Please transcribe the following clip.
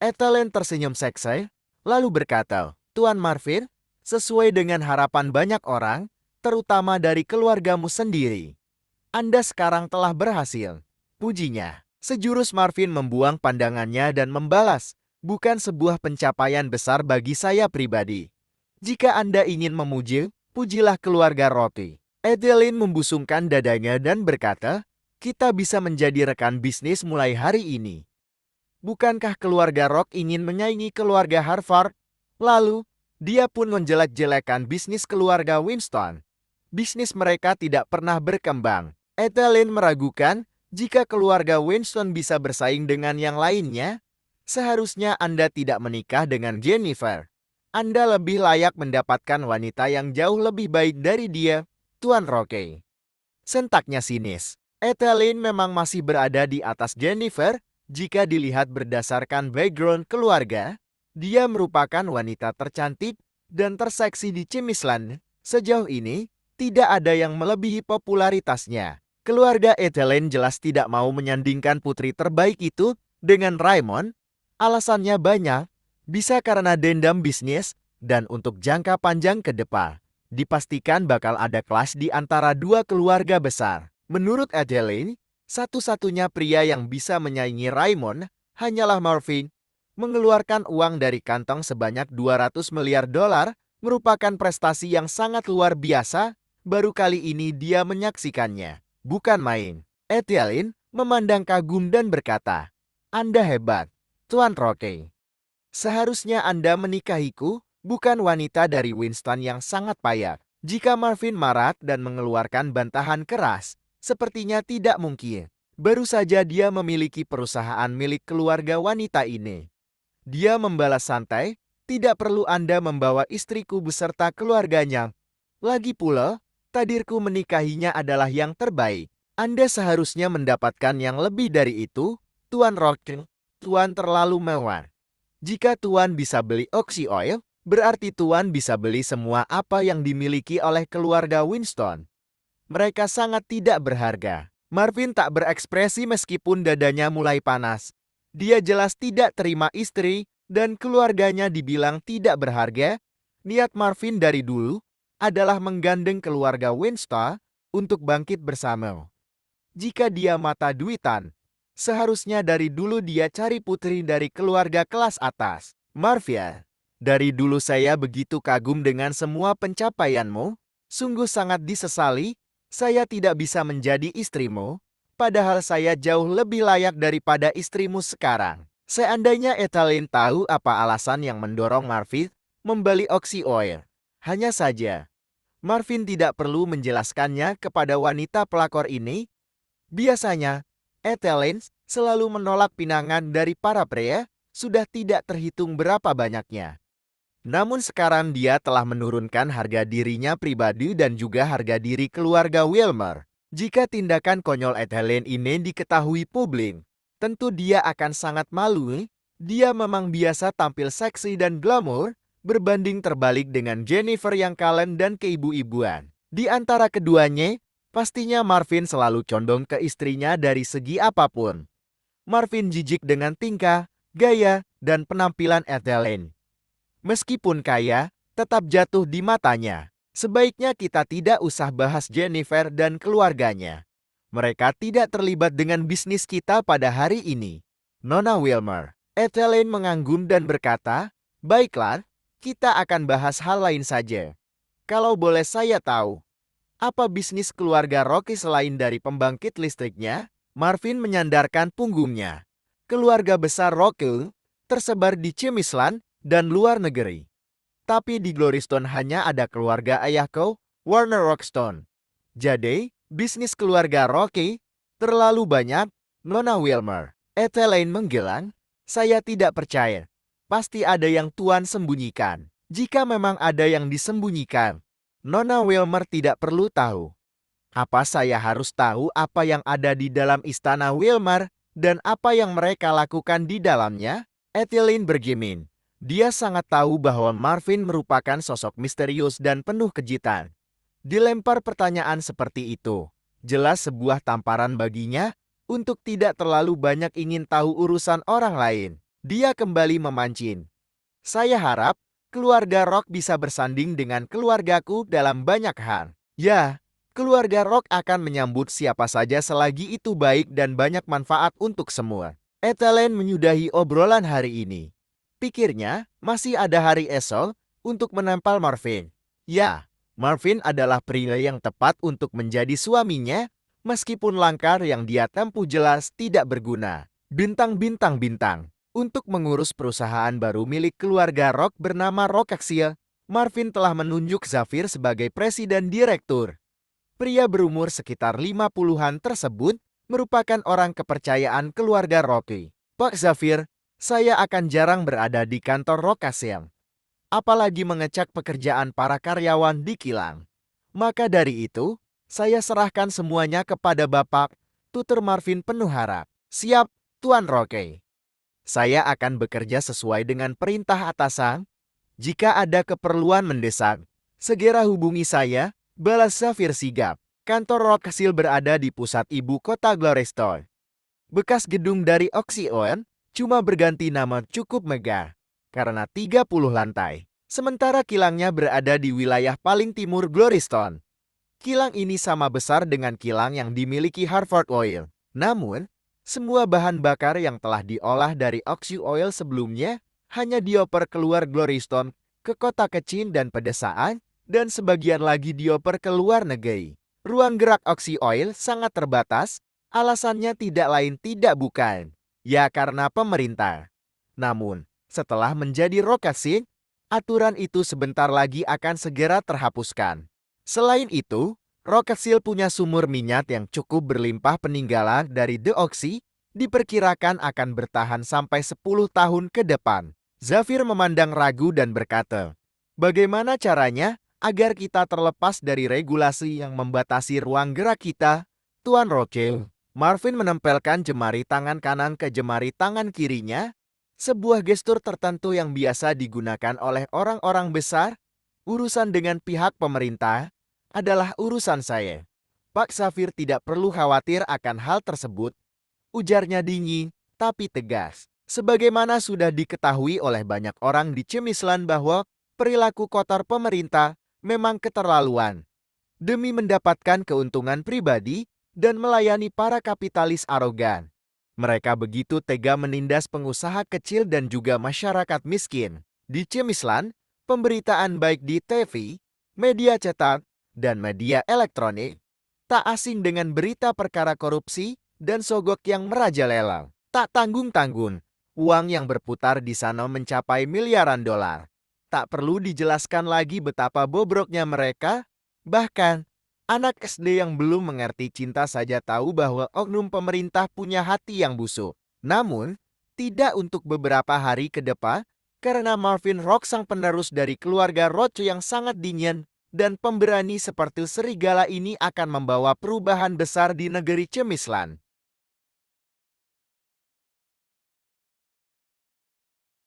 Ethelen tersenyum seksi, lalu berkata, Tuan Marvin, sesuai dengan harapan banyak orang, terutama dari keluargamu sendiri, Anda sekarang telah berhasil. Pujinya. Sejurus Marvin membuang pandangannya dan membalas, bukan sebuah pencapaian besar bagi saya pribadi. Jika Anda ingin memuji, pujilah keluarga Rocky. Edeline membusungkan dadanya dan berkata, kita bisa menjadi rekan bisnis mulai hari ini. Bukankah keluarga Rock ingin menyaingi keluarga Harvard? Lalu, dia pun menjelek-jelekan bisnis keluarga Winston. Bisnis mereka tidak pernah berkembang. Edeline meragukan, jika keluarga Winston bisa bersaing dengan yang lainnya, seharusnya Anda tidak menikah dengan Jennifer. Anda lebih layak mendapatkan wanita yang jauh lebih baik dari dia, Tuan Rocky. Sentaknya sinis. Edeline memang masih berada di atas Jennifer. Jika dilihat berdasarkan background keluarga, dia merupakan wanita tercantik dan terseksi di Cimisland. Sejauh ini, tidak ada yang melebihi popularitasnya. Keluarga Edeline jelas tidak mau menyandingkan putri terbaik itu dengan Raymond. Alasannya banyak, bisa karena dendam bisnis, dan untuk jangka panjang ke depan. Dipastikan bakal ada kelas di antara dua keluarga besar. Menurut Edeline, satu-satunya pria yang bisa menyaingi Raymond hanyalah Marvin. Mengeluarkan uang dari kantong sebanyak 200 miliar dolar merupakan prestasi yang sangat luar biasa. Baru kali ini dia menyaksikannya. Bukan main. Edeline memandang kagum dan berkata, Anda hebat, Tuan Rocky. Seharusnya Anda menikahiku, bukan wanita dari Winston yang sangat payah. Jika Marvin marah dan mengeluarkan bantahan keras, sepertinya tidak mungkin. Baru saja dia memiliki perusahaan milik keluarga wanita ini. Dia membalas santai, tidak perlu Anda membawa istriku beserta keluarganya. Lagi pula, takdirku menikahinya adalah yang terbaik. Anda seharusnya mendapatkan yang lebih dari itu, Tuan Rocky. Tuan terlalu mewah. Jika Tuan bisa beli Oxy Oil, berarti Tuan bisa beli semua apa yang dimiliki oleh keluarga Winston. Mereka sangat tidak berharga. Marvin tak berekspresi meskipun dadanya mulai panas. Dia jelas tidak terima istri dan keluarganya dibilang tidak berharga. Niat Marvin dari dulu adalah menggandeng keluarga Winston untuk bangkit bersama. Jika dia mata duitan, seharusnya dari dulu dia cari putri dari keluarga kelas atas. Marvin, dari dulu saya begitu kagum dengan semua pencapaianmu. Sungguh sangat disesali saya tidak bisa menjadi istrimu, padahal saya jauh lebih layak daripada istrimu sekarang. Seandainya Edeline tahu apa alasan yang mendorong Marvin membeli Oxy Oil, hanya saja Marvin tidak perlu menjelaskannya kepada wanita pelakor ini. Biasanya, Edeline selalu menolak pinangan dari para pria, sudah tidak terhitung berapa banyaknya. Namun sekarang dia telah menurunkan harga dirinya pribadi dan juga harga diri keluarga Wilmer. Jika tindakan konyol Edeline ini diketahui publik, tentu dia akan sangat malu. Dia memang biasa tampil seksi dan glamour, berbanding terbalik dengan Jennifer yang kalem dan keibu-ibuan. Di antara keduanya, pastinya Marvin selalu condong ke istrinya dari segi apapun. Marvin jijik dengan tingkah, gaya, dan penampilan Edeline. Meskipun kaya, tetap jatuh di matanya. Sebaiknya kita tidak usah bahas Jennifer dan keluarganya. Mereka tidak terlibat dengan bisnis kita pada hari ini. Nona Wilmer. Edeline mengangguk dan berkata, baiklah, kita akan bahas hal lain saja. Kalau boleh saya tahu, apa bisnis keluarga Rocky selain dari pembangkit listriknya? Marvin menyandarkan punggungnya. Keluarga besar Rocky tersebar di Cimisland dan luar negeri. Tapi di Glorystone hanya ada keluarga ayahku, Warner Rockstone. Jadi, bisnis keluarga Rocky terlalu banyak, Nona Wilmer. Edeline menggeleng, saya tidak percaya. Pasti ada yang Tuan sembunyikan. Jika memang ada yang disembunyikan, Nona Wilmer tidak perlu tahu. Apa saya harus tahu apa yang ada di dalam istana Wilmer dan apa yang mereka lakukan di dalamnya? Edeline bergeming. Dia sangat tahu bahwa Marvin merupakan sosok misterius dan penuh kejutan. Dilempar pertanyaan seperti itu, jelas sebuah tamparan baginya untuk tidak terlalu banyak ingin tahu urusan orang lain. Dia kembali memancing. Saya harap keluarga Rock bisa bersanding dengan keluargaku dalam banyak hal. Ya, keluarga Rock akan menyambut siapa saja selagi itu baik dan banyak manfaat untuk semua. Ethelen menyudahi obrolan hari ini. Pikirnya, masih ada hari esok untuk menempel Marvin. Ya, Marvin adalah pria yang tepat untuk menjadi suaminya, meskipun langkah yang dia tempuh jelas tidak berguna. Bintang-bintang-bintang. Untuk mengurus perusahaan baru milik keluarga Rock bernama Rockaxia, Marvin telah menunjuk Zafir sebagai presiden direktur. Pria berumur sekitar 50-an tersebut merupakan orang kepercayaan keluarga Rocky. Pak Zafir, saya akan jarang berada di kantor Rockaxia, apalagi mengecek pekerjaan para karyawan di kilang. Maka dari itu, saya serahkan semuanya kepada Bapak, tutur Marvin penuh harap. Siap, Tuan Rocky. Saya akan bekerja sesuai dengan perintah atasan. Jika ada keperluan mendesak, segera hubungi saya, balas Zafir sigap. Kantor Rocksil berada di pusat ibu kota Glorestone. Bekas gedung dari Oxyon cuma berganti nama cukup megah, karena 30 lantai. Sementara kilangnya berada di wilayah paling timur Glorestone. Kilang ini sama besar dengan kilang yang dimiliki Harvard Oil. Namun, semua bahan bakar yang telah diolah dari Oxy Oil sebelumnya hanya dioper keluar Gloristone ke kota kecil dan pedesaan, dan sebagian lagi dioper ke luar negeri. Ruang gerak Oxy Oil sangat terbatas, alasannya tidak lain tidak bukan, ya karena pemerintah. Namun, setelah menjadi Rockaxia, aturan itu sebentar lagi akan segera terhapuskan. Selain itu, Rockaxia punya sumur minyak yang cukup berlimpah peninggalan dari The Oxy, diperkirakan akan bertahan sampai 10 tahun ke depan. Zafir memandang ragu dan berkata, bagaimana caranya agar kita terlepas dari regulasi yang membatasi ruang gerak kita, Tuan Rockhill? Marvin menempelkan jemari tangan kanan ke jemari tangan kirinya, sebuah gestur tertentu yang biasa digunakan oleh orang-orang besar. Urusan dengan pihak pemerintah adalah urusan saya. Pak Zafir tidak perlu khawatir akan hal tersebut, ujarnya dingin tapi tegas. Sebagaimana sudah diketahui oleh banyak orang di Cemislan bahwa perilaku kotor pemerintah memang keterlaluan. Demi mendapatkan keuntungan pribadi dan melayani para kapitalis arogan, mereka begitu tega menindas pengusaha kecil dan juga masyarakat miskin. Di Cemislan, pemberitaan baik di TV, media cetak, dan media elektronik tak asing dengan berita perkara korupsi dan sogok yang merajalela. Tak tanggung-tanggung, uang yang berputar di sana mencapai miliaran dolar. Tak perlu dijelaskan lagi betapa bobroknya mereka. Bahkan, anak SD yang belum mengerti cinta saja tahu bahwa oknum pemerintah punya hati yang busuk. Namun, tidak untuk beberapa hari ke depan, karena Marvin Rock sang penerus dari keluarga Roach yang sangat dingin dan pemberani seperti serigala ini akan membawa perubahan besar di negeri Cemislan.